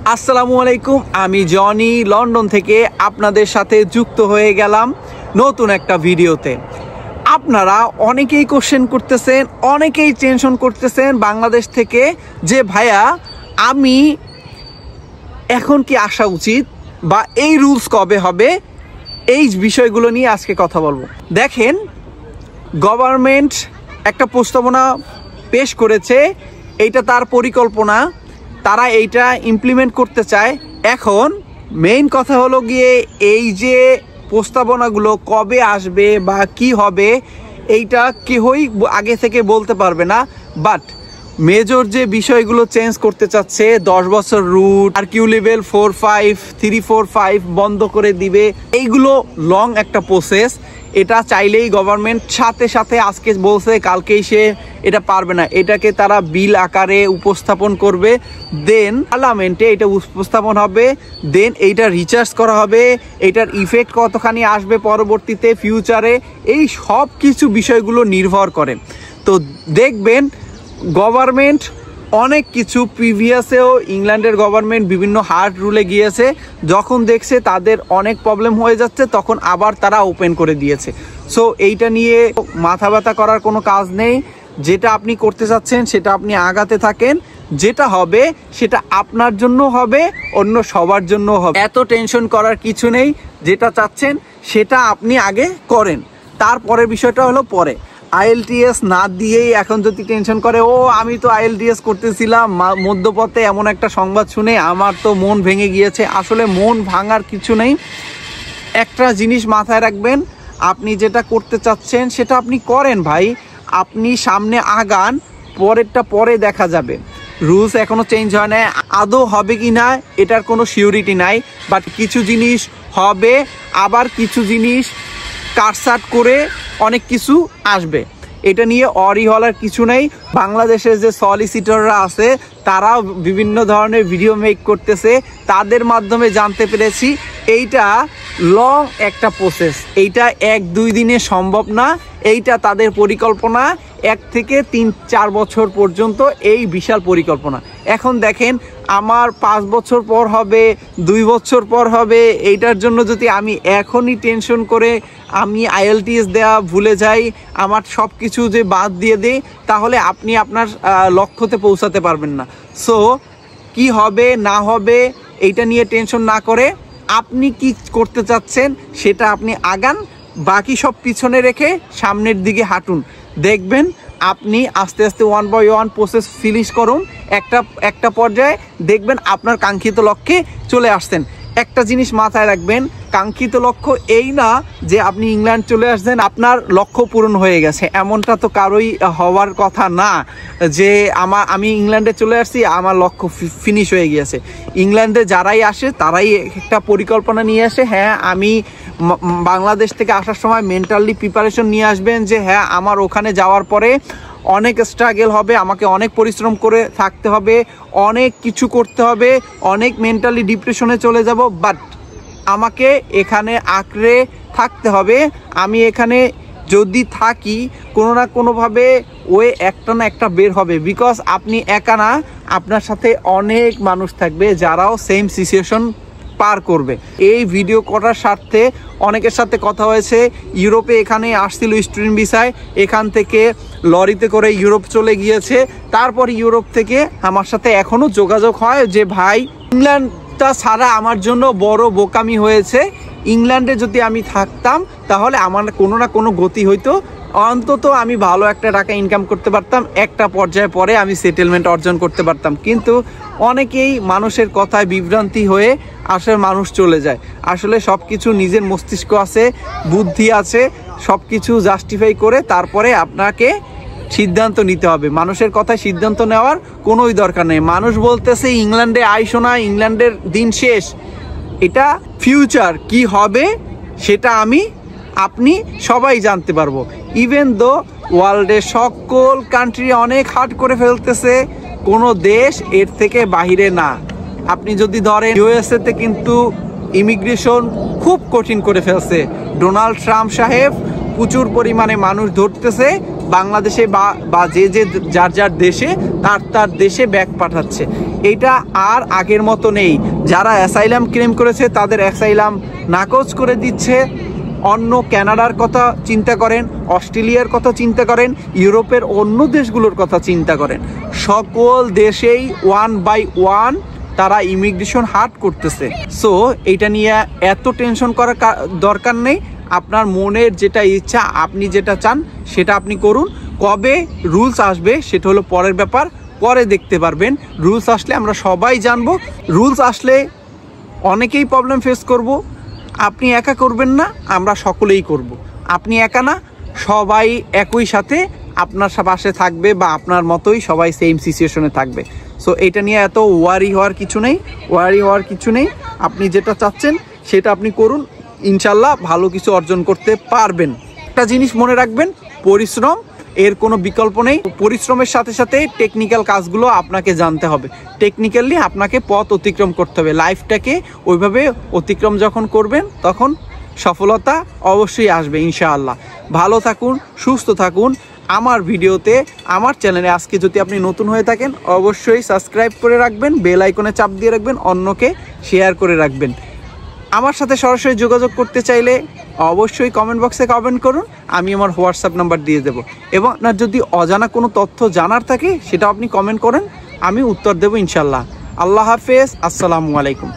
আসসালামু আলাইকুম, আমি জনি লন্ডন থেকে আপনাদের সাথে যুক্ত হয়ে গেলাম নতুন একটা ভিডিওতে। আপনারা অনেকেই কোশ্চেন করতেছেন, অনেকেই টেনশন করতেছেন বাংলাদেশ থেকে যে ভাইয়া আমি এখন কি আসা উচিত বা এই রুলস কবে হবে, এই বিষয়গুলো নিয়ে আজকে কথা বলবো। দেখেন, গভর্নমেন্ট একটা প্রস্তাবনা পেশ করেছে, এইটা তার পরিকল্পনা, তারা এইটা ইমপ্লিমেন্ট করতে চায়। এখন মেইন কথা হলো গিয়ে এই যে প্রস্তাবনাগুলো কবে আসবে বা কি হবে এইটা কেউই আগে থেকে বলতে পারবে না। বাট মেজর যে বিষয়গুলো চেঞ্জ করতে চাচ্ছে, 10 বছর রুট আর কিউ লেভেল 4, 5, 3, 4, 5 বন্ধ করে দিবে, এইগুলো লং একটা প্রসেস। এটা চাইলেই গভর্নমেন্ট সাথে সাথে আজকে বলছে কালকেই সে এটা পারবে না, এটাকে তারা বিল আকারে উপস্থাপন করবে, দেন পার্লামেন্টে এটা উপস্থাপন হবে, দেন এইটা রিচার্জ করা হবে, এটার ইফেক্ট কতখানি আসবে পরবর্তীতে ফিউচারে, এই সব কিছু বিষয়গুলো নির্ভর করে। তো দেখবেন গভর্নমেন্ট অনেক কিছু প্রিভিয়াসেও ইংল্যান্ডের গভর্নমেন্ট বিভিন্ন হার্ড রুলে গিয়েছে, যখন দেখছে তাদের অনেক প্রবলেম হয়ে যাচ্ছে তখন আবার তারা ওপেন করে দিয়েছে। সো এইটা নিয়ে মাথা ব্যথা করার কোনো কাজ নেই। যেটা আপনি করতে চাচ্ছেন সেটা আপনি আগাতে থাকেন, যেটা হবে সেটা আপনার জন্য হবে, অন্য সবার জন্য হবে। এত টেনশন করার কিছু নেই, যেটা চাচ্ছেন সেটা আপনি আগে করেন, তারপরের বিষয়টা হলো পরে। IELTS না দিয়েই এখন যদি টেনশন করে, ও আমি তো IELTS করতেছিলাম, মধ্যপথে এমন একটা সংবাদ শুনে আমার তো মন ভেঙে গিয়েছে। আসলে মন ভাঙার কিছু নেই। একটা জিনিস মাথায় রাখবেন, আপনি যেটা করতে চাচ্ছেন সেটা আপনি করেন ভাই, আপনি সামনে আগান, পরেরটা পরে দেখা যাবে। রুলস এখনো চেঞ্জ হয় না, আদৌ হবে কি না এটার কোনো সিউরিটি নাই। বাট কিছু জিনিস হবে, আবার কিছু জিনিস কাটসাট করে অনেক কিছু আসবে, এটা নিয়ে অরি হলার কিছু নেই। বাংলাদেশের যে সলিসিটররা আছে তারাও বিভিন্ন ধরনের ভিডিও মেক করতেছে, তাদের মাধ্যমে জানতে পেরেছি এইটা লং একটা প্রসেস, এইটা 1-2 দিনে সম্ভব না, এইটা তাদের পরিকল্পনা 1 থেকে 3-4 বছর পর্যন্ত, এই বিশাল পরিকল্পনা। এখন দেখেন আমার 5 বছর পর হবে, 2 বছর পর হবে, এইটার জন্য যদি আমি এখনই টেনশন করে আমি IELTS দেওয়া ভুলে যাই, আমার সব কিছু যে বাদ দিয়ে দিই, তাহলে আপনি আপনার লক্ষ্যতে পৌঁছাতে পারবেন না। সো কি হবে না হবে এইটা নিয়ে টেনশন না করে আপনি কি করতে চাচ্ছেন সেটা আপনি আগান, বাকি সব পিছনে রেখে সামনের দিকে হাঁটুন। দেখবেন আপনি আস্তে আস্তে 1 by 1 প্রসেস ফিনিশ করুন, একটা পর্যায়ে দেখবেন আপনার কাঙ্ক্ষিত লক্ষ্যে চলে আসছেন। একটা জিনিস মাথায় রাখবেন, কাঙ্ক্ষিত লক্ষ্য এই না যে আপনি ইংল্যান্ড চলে আসছেন আপনার লক্ষ্য পূরণ হয়ে গেছে, এমনটা তো কারোই হওয়ার কথা না যে আমি ইংল্যান্ডে চলে আসছি আমার লক্ষ্য ফিনিশ হয়ে গিয়েছে। ইংল্যান্ডে যারাই আসে তারাই একটা পরিকল্পনা নিয়ে আসে, হ্যাঁ আমি বাংলাদেশ থেকে আসার সময় মেন্টালি প্রিপারেশন নিয়ে আসবেন যে হ্যাঁ আমার ওখানে যাওয়ার পরে অনেক স্ট্রাগল হবে, আমাকে অনেক পরিশ্রম করে থাকতে হবে, অনেক কিছু করতে হবে, অনেক মেন্টালি ডিপ্রেশনে চলে যাব, বাট আমাকে এখানে আঁকড়ে থাকতে হবে। আমি এখানে যদি থাকি কোনো না কোনোভাবে ওয়ে একটা না একটা বের হবে, বিকজ আপনি একা না, আপনার সাথে অনেক মানুষ থাকবে যারাও সেম সিচুয়েশন পার করবে। এই ভিডিও করার স্বার্থে অনেকের সাথে কথা হয়েছে, ইউরোপে এখানে আসছিল স্টুডেন্ট ভিসায়, এখান থেকে লরিতে করে ইউরোপ চলে গিয়েছে, তারপর ইউরোপ থেকে আমার সাথে এখনও যোগাযোগ হয় যে ভাই ইংল্যান্ডটা ছাড়া আমার জন্য বড় বোকামি হয়েছে, ইংল্যান্ডে যদি আমি থাকতাম তাহলে আমার কোনো না কোনো গতি হইতো, অন্তত আমি ভালো একটা টাকা ইনকাম করতে পারতাম, একটা পর্যায়ে পরে আমি সেটেলমেন্ট অর্জন করতে পারতাম। কিন্তু অনেকেই মানুষের কথায় বিভ্রান্তি হয়ে আসলে মানুষ চলে যায়। আসলে সব কিছু নিজের মস্তিষ্ক আছে, বুদ্ধি আছে, সব কিছু জাস্টিফাই করে তারপরে আপনাকে সিদ্ধান্ত নিতে হবে। মানুষের কথায় সিদ্ধান্ত নেওয়ার কোনোই দরকার নেই। মানুষ বলতেছে ইংল্যান্ডে আইসো না, ইংল্যান্ডের দিন শেষ, এটা ফিউচার কি হবে সেটা আপনি সবাই জানতে পারবো। ইভেন দো ওয়ার্ল্ডের সকল কান্ট্রি অনেক হার্ড করে ফেলতেছে, কোনো দেশ এর থেকে বাহিরে না। আপনি যদি ধরেন USA তে কিন্তু ইমিগ্রেশন খুব কঠিন করে ফেলছে, ডোনাল্ড ট্রাম্প সাহেব প্রচুর পরিমাণে মানুষ ধরতেছে বাংলাদেশে বা যে যার যার দেশে তার দেশে ব্যাক পাঠাচ্ছে। এটা আর আগের মতো নেই। যারা অ্যাসাইলাম ক্লেম করেছে তাদের অ্যাসাইলাম নাকচ করে দিচ্ছে। অন্য কানাডার কথা চিন্তা করেন, অস্ট্রেলিয়ার কথা চিন্তা করেন, ইউরোপের অন্য দেশগুলোর কথা চিন্তা করেন, সকল দেশেই 1 বাই 1 তারা ইমিগ্রেশন হার্ট করতেছে। সো এটা নিয়ে এত টেনশন করার দরকার নেই। আপনার মনের যেটা ইচ্ছা, আপনি যেটা চান সেটা আপনি করুন। কবে রুলস আসবে সেটা হলো পরের ব্যাপার, পরে দেখতে পারবেন। রুলস আসলে আমরা সবাই জানবো। রুলস আসলে অনেকেই প্রবলেম ফেস করব। আপনি একা করবেন না, আমরা সকলেই করব। আপনি একা না, সবাই একই সাথে আপনার পাশে থাকবে বা আপনার মতোই সবাই সেম সিচুয়েশনে থাকবে। সো এটা নিয়ে এত ওয়ারি হওয়ার কিছু নেই। আপনি যেটা চাচ্ছেন সেটা আপনি করুন, ইনশাল্লাহ ভালো কিছু অর্জন করতে পারবেন। একটা জিনিস মনে রাখবেন, পরিশ্রম এর কোনো বিকল্প নেই। পরিশ্রমের সাথে সাথে টেকনিক্যাল কাজগুলো আপনাকে জানতে হবে। টেকনিক্যালি আপনাকে পথ অতিক্রম করতে হবে। লাইফটাকে ওইভাবে অতিক্রম যখন করবেন তখন সফলতা অবশ্যই আসবে ইনশাআল্লাহ। ভালো থাকুন, সুস্থ থাকুন। আমার ভিডিওতে, আমার চ্যানেলে আজকে যদি আপনি নতুন হয়ে থাকেন অবশ্যই সাবস্ক্রাইব করে রাখবেন, বেল আইকনে চাপ দিয়ে রাখবেন, অন্যকে শেয়ার করে রাখবেন। আমার সাথে সরাসরি যোগাযোগ করতে চাইলে অবশ্যই কমেন্ট বক্সে কমেন্ট করুন, আমি আমার হোয়াটসঅ্যাপ নাম্বার দিয়ে দেবো। এবং আপনার যদি অজানা কোনো তথ্য জানার থাকে সেটা আপনি কমেন্ট করেন, আমি উত্তর দেবো ইনশাল্লাহ। আল্লাহ হাফেজ, আসসালামু আলাইকুম।